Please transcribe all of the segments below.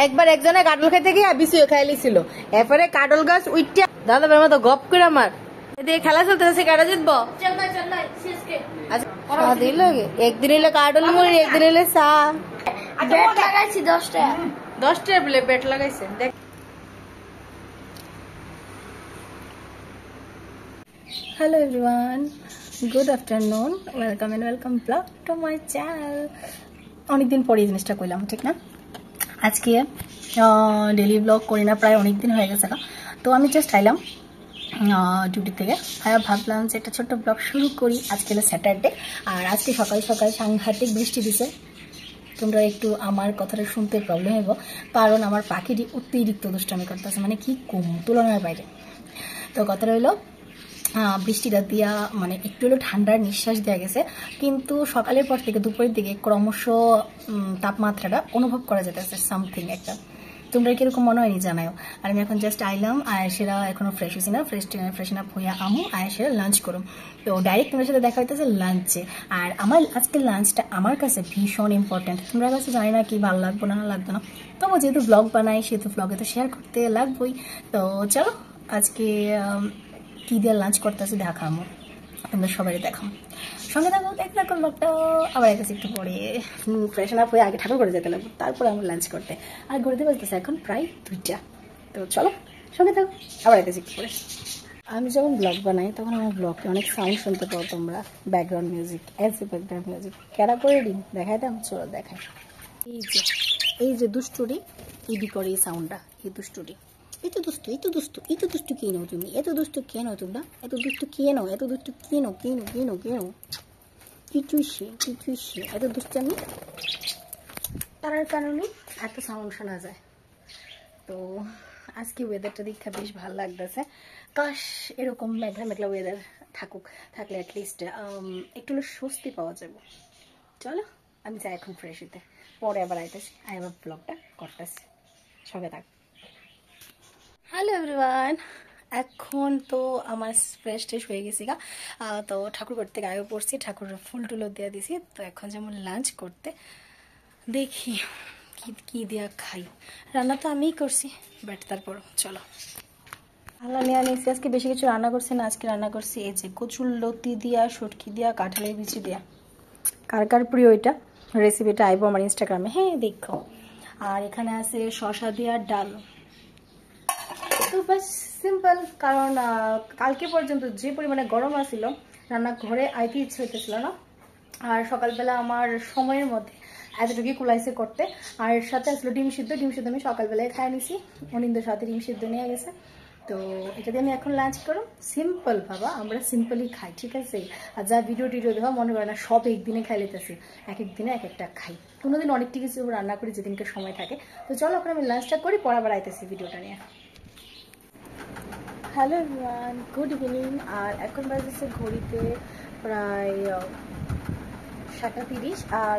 একবার একজনে কাটল খাইতে গিয়ে বিসিও খাই লিছিল, এরপরে কাটল গাছ উইটা দাদা বের মতো গপ করে আমার এদিকে খেলা চলতেছে, কাটা জিতবো। আচ্ছা দিল একদিন হইলে কাটল মুড়ি, একদিন হইলে চা। ব্যাট লাগাইছি 10টা 10টা বলে ব্যাট লাগাইছে। দেখ hello everyone, good afternoon, welcome and welcome blog to my channel. অনেকদিন পরে এই জিনিসটা কইলাম, ঠিক না? আজকে ডেলি ব্লগ করি না, প্রায় অনেক দিন হয়ে গেছে। তো আমি জাস্ট আইলাম ডিউটি থেকে, ভাবলাম যে একটা ছোট্ট ব্লগ শুরু করি। আজকে হলো স্যাটারডে, আর আজকে সকাল সকাল সাংঘাতিক বৃষ্টি দিছে। তোমরা একটু আমার কথাটা শুনতে প্রবলেম হইব, কারণ আমার পাখিটি অতিরিক্ত দুষ্টামি করতেছে, মানে কি কম তুলনার বাইরে। তো কথাটা হইলো বৃষ্টিটা দিয়া মানে একটু হলো ঠান্ডার নিঃশ্বাস দেওয়া গেছে, কিন্তু সকালের পর থেকে দুপুরের দিকে ক্রমশ তাপমাত্রাটা অনুভব করা যেতেছে সামথিং একটা। তোমরা কিরকম মনে হয়নি জানাও। আর আমি এখন জাস্ট আইলাম, আয়েসেরা এখনো ফ্রেশ হয়েছি না, ফ্রেশন আপ হইয়া আমু আয়েসেরা লাঞ্চ করুম। তো ডাইরেক্ট তোমার সাথে দেখা হইতেছে লাঞ্চে। আর আমার আজকের লাঞ্চটা আমার কাছে ভীষণ ইম্পর্টেন্ট। তোমরা কাছে জানি না কি ভালো লাগবো না লাগবে না, তবু যেহেতু ব্লগ বানাই সেহেতু ব্লগে তো শেয়ার করতে লাগবোই। তো চলো আজকে কি দিয়ে লাঞ্চ করতেছি দেখামো, তোমরা সবাই দেখাম, সঙ্গে থাকো, দেখতে থাকো ব্লগটা। আবার গেছে একটু পরে ফ্রেশন আপ হয়ে আগে ঠাকুর করে যেতে লাগবো, তারপরে আমার লাঞ্চ করতে। আর ঘুরতে বলতেছে এখন প্রায় 2টা। তো চলো সঙ্গে থাকো, আবার গেছে একটু পরে। আমি যখন ব্লগ বানাই তখন আমার ব্লগে অনেক সাউন্ড শুনতে পাও তোমরা, ব্যাকগ্রাউন্ড মিউজিক, ব্যাকগ্রাউন্ড মিউজিক কেরা করে দিন দেখাই দাম। চলো দেখাই, এই যে দুষ্টুরি ইডি করে এই সাউন্ডটা, এই দুষ্টুরি। এত দুষ্টু কেন তুমি? এত দুষ্টু কেন তোমরা? এত দুষ্টু কেন? এত দুষ্টু কেন? কিছুই সে এত দুষ্টামি তার কারণে এত সাউন্ড শোনা যায়। তো আজকে ওয়েদারটা দেখা বেশ ভালো লাগতেছে। কাশ এরকম মেঘলা মেঘলা ওয়েদার থাকলে অ্যাটলিস্ট একটু হলে স্বস্তি পাওয়া যাবে। চলো আমি যাই এখন ফ্রেশ হইতে, পরে আবার আইতেছি, আবার ব্লগটা করতেছি, সঙ্গে থাক। হ্যালো এভরিওয়ান, এখন তো আমার ফ্রেশ ট্রেশ হয়ে গেছি গা। তো ঠাকুর করতে থেকে আগে পড়ছি, ঠাকুরের ফুল টুলো দিয়ে দিছি। তো এখন যেমন লাঞ্চ করতে দেখি কি দিয়া খাই। রান্না তো আমিই করছি, বাট তারপর চলো রান্না নিয়ে আনিছি। আজকে বেশি কিছু রান্না করছি না, আজকে রান্না করছি এই যে কচুর লতি দিয়া, সটকি দিয়া, কাঁঠালের বিচি দিয়া। কার কার প্রিয় এটা রেসিপিটা আইবো আমার ইনস্টাগ্রামে, হ্যাঁ দেখো। আর এখানে আছে শসা দিয়া ডাল। তো বাস সিম্পল, কারণ কালকে পর্যন্ত যে পরিমাণে গরম আসছিল রান্না ঘরে আইতে ইচ্ছে হইতেছিল না। আর সকালবেলা আমার সময়ের মধ্যে এতটুকুই কুলাইছে করতে। আর সাথে আসলো ডিম সিদ্ধ আমি সকালবেলায় খাই নিছি, অনিন্দের সাথে ডিম সিদ্ধ নিয়ে গেছে। তো এটা দিয়ে আমি এখন লাঞ্চ করো। সিম্পল বাবা, আমরা সিম্পলই খাই, ঠিক আছে? আর যা ভিডিও দেখো মনে করে না সব একদিনে খাই লেতেছি, এক একদিনে এক একটা খাই। কোনোদিন অনেকটি কিছু রান্না করি যেদিনকে সময় থাকে। তো চলো এখন আমি লাঞ্চটা করি, পর আবার আইতেছি ভিডিওটা নিয়ে। Hello everyone, good evening. আর এখন বাজেছে ঘড়িতে প্রায় 7:30। আর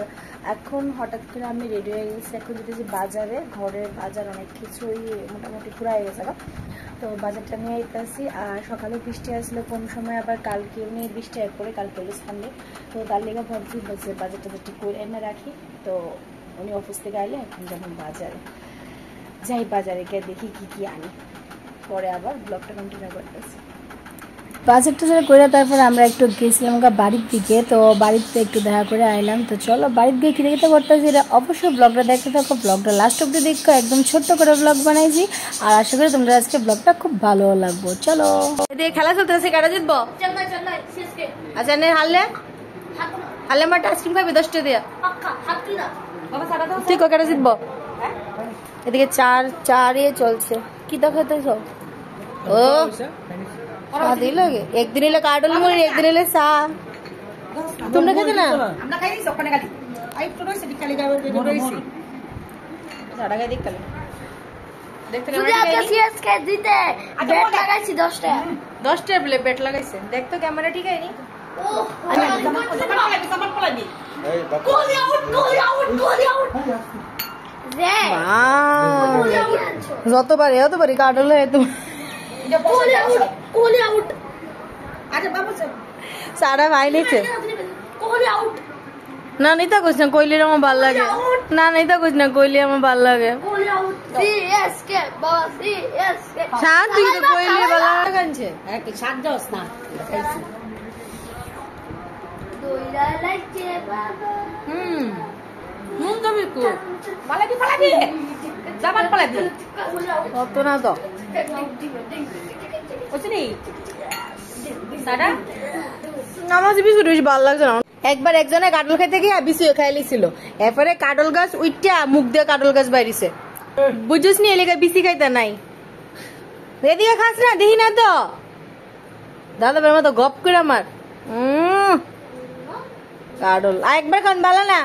এখন হঠাৎ করে আমি রেডি হয়ে গেছি, এখন যেতেছি বাজারে। ঘরের বাজার অনেক কিছুই মোটামুটি পুরাই গেছে। তো বাজারটা নিয়ে যেতেছি। আর সকালে বৃষ্টি আসলে কোন সময়, আবার কালকেও নিয়ে বৃষ্টি একবারে, কালকে হলো সানডে। তো তার লেগে ভাবছি বাজারটা একটু করে এনে রাখি। তো উনি অফিস থেকে আইলে এখন যেমন বাজারে যাই, বাজারে গিয়ে দেখি কি আনি, পরে আবার ব্লগটা কন্টিনিউ করতেছি। বাজারটা যারা করে তারপর আমরা একটু গেছিলাম বাড়ির দিকে। তো বাড়িতে একটু দেখা করে আইলাম। তো চলো বাড়ির দিকে কিনে কিনে করতেছি, এটা অবশ্যই ব্লগটা দেখতে থাকো, ব্লগটা লাস্ট অব্দি দেখো। একদম ছোট্ট করে ব্লগ বানাইছি, আর আশা করি তোমরা আজকে ব্লগটা খুব ভালো লাগবে। চলো এদিকে খেলা চলতেছে, কাটা জিতবো। আচ্ছা নে হারলে আমার আইসক্রিম খাবি 10টা দিয়া, ঠিক কাটা জিতবো। এদিকে চার চলছে, কি দেখাতেছ? ও দিল একদিন এলে কাটল মুড়ি, একদিন এলে চা। তোমরা খেতে না? দশটা বলে ব্যাট লাগাইছে, দেখতো ক্যামেরা ঠিক হয়নি। যতবারই কাটল হয়ে তুমি সারা ভাই নিচ্ছে। না নিতা কইছ না কইলে আমার ভাল লাগে না নিতা কইছ না কইলে আমার ভাল লাগে শান তুই তো কইলে ভাল লাগে কানছে এক শান দস না খাইছি দইলা লাগছে বাবা নুন তুমি কো পালাবি জামান পালাবি অত না তো ওছনি সাদা নামাজ বিস্কুট বেশি ভালো লাগছে না একবার একজনে কাটল খাইতে গিয়ে বিসি খাইলিছিল এরপরে কাটল গাছ উইটা মুখ দিয়ে কাটল গাছ বাইরিছে বুঝছিস নি এলাকায় বিসি খাইতে নাই এদিকে খাস না দেখি না তো দাদা বের মতো গপ করে আমার কাটল একবার খান ভালো না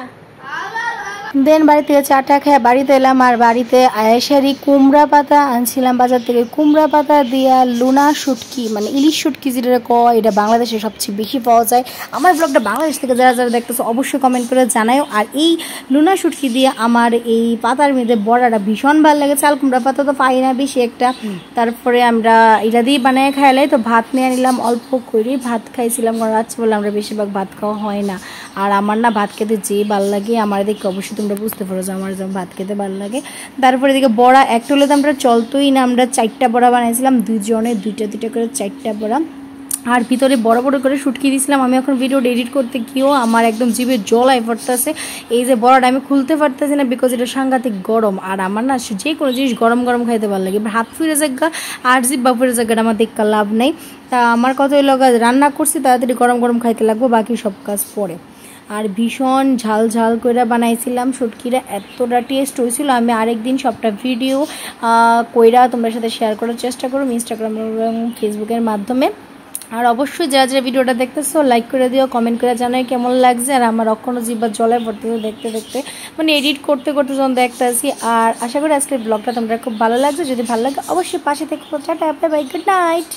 দেন বাড়ি থেকে চাটা খেয়ে বাড়িতে এলাম আর বাড়িতে আয়েশারি কুমড়া পাতা আনছিলাম বাজার থেকে কুমড়া পাতা দিয়া লুনা শুটকি মানে ইলিশ শুটকি যেটা কয় এটা বাংলাদেশে সবচেয়ে বেশি পাওয়া যায় আমার ব্লগটা বাংলাদেশ থেকে যারা যারা দেখতেছো অবশ্যই কমেন্ট করে জানাও আর এই লুনা শুটকি দিয়ে আমার এই পাতার মধ্যে বড়াটা ভীষণ ভালো লাগে চাল কুমড়া পাতা তো পাই না বেশি একটা তারপরে আমরা এটা দিয়ে বানিয়ে খাইলাই তো ভাত নিয়ে নিলাম অল্প করে ভাত খাইছিলাম কারণ রাত্রিবেলা আমরা বেশিরভাগ ভাত খাওয়া হয় না আর আমার না ভাত খেতে যে ভালো লাগে আমার দেখে অবশ্যই তোমরা বুঝতে পারো যে আমার যেমন ভাত খেতে ভালো লাগে তারপরে এদিকে বড়া একটা হলে তো আমরা চলতোই না আমরা 4টা বড়া বানাইছিলাম দুইজনে দুইটা করে 4টা বড়া আর ভিতরে বড় বড় করে শুটকি দিয়েছিলাম আমি এখন ভিডিও এডিট করতে গিয়েও আমার একদম জিভে জলাই পড়তেছে এই যে বড়াটা আমি খুলতে পারতেছি না বিকজ এটা সাংঘাতিক গরম আর আমার না যে কোনো জিনিস গরম গরম খাইতে ভালো লাগে হাত ফিরে জায়গা আর জিভ বাপুরের জায়গাটা আমার দেখা লাভ নেই তা আমার কথা হলো রান্না করছি তাড়াতাড়ি গরম গরম খাইতে লাগবো বাকি সব কাজ পরে আর ভীষণ ঝাল ঝাল করে বানাইছিলাম শুটকিরা এতটা টেস্ট হয়েছিল আমি আরেকদিন সবটা ভিডিও কইরা তোমাদের সাথে শেয়ার করার চেষ্টা করব ইনস্টাগ্রাম এবং ফেসবুকের মাধ্যমে আর অবশ্যই যারা যারা ভিডিওটা দেখতেছো লাইক করে দিও কমেন্ট করে জানাই কেমন লাগছে আর আমার অক্ষণও জিহ্বা জলায় পড়তেছে দেখতে দেখতে মানে এডিট করতে করতে যখন দেখতেছি আর আশা করি আজকের ব্লগটা তোমরা খুব ভালো লাগছে যদি ভালো লাগে অবশ্যই পাশে থেকে টাটা বাই গুড নাইট